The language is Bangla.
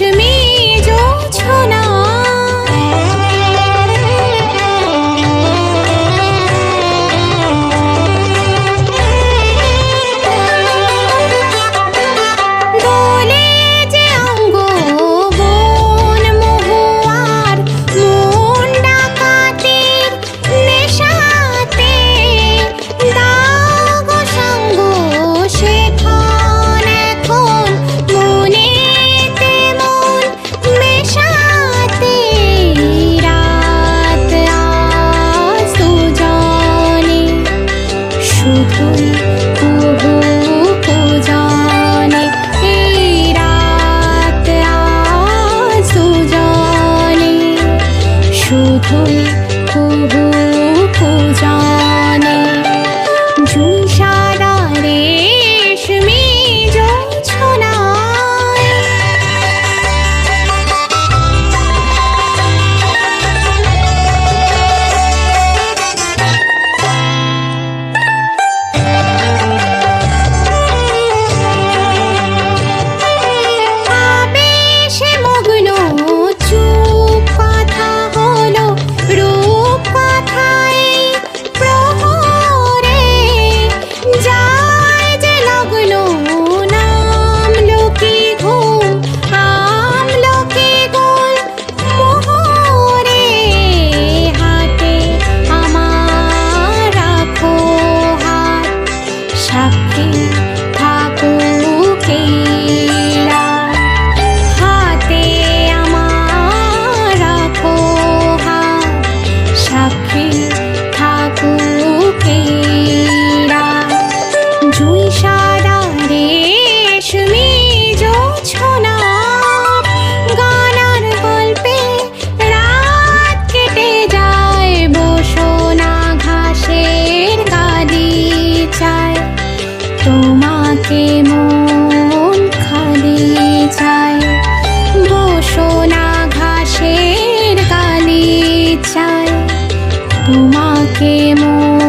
রেশমি জোছনা। দোলে যে অঙ্গ বন মহুয়ার, মন ডাকাতের নেশাতে দাও গো সঙ্গ সেখান এখন মনেতে মন মেশাতে। রাত আজ দুজনে শুধুই কুহুক জানে, এই রাত আজ দুজনে শুধুই কুহুক জানে। জুই সাদা রেশমি জোছনায়। আবেশে মগ্ন চুপ কথা হলো, রূপ কথায় প্রহরে যায় যে লগ্ন। নামলো কি ঘুম, আমলো কি গোল মোহরে। হাতে আমার রাখো হাত, সাক্ষী থাকুক এই রাত। হাতে আমার রাখো হাত, সাক্ষী থাকুক এই রাত। জুই সাদা রেশমি জোছনার, গানার গল্পে রাত কেটে যায়। বসোনা ঘাসের গালিচায়, তোমাকে মন খালি চায়। বসোনা ঘাসের গালিচায়, তোমাকে মন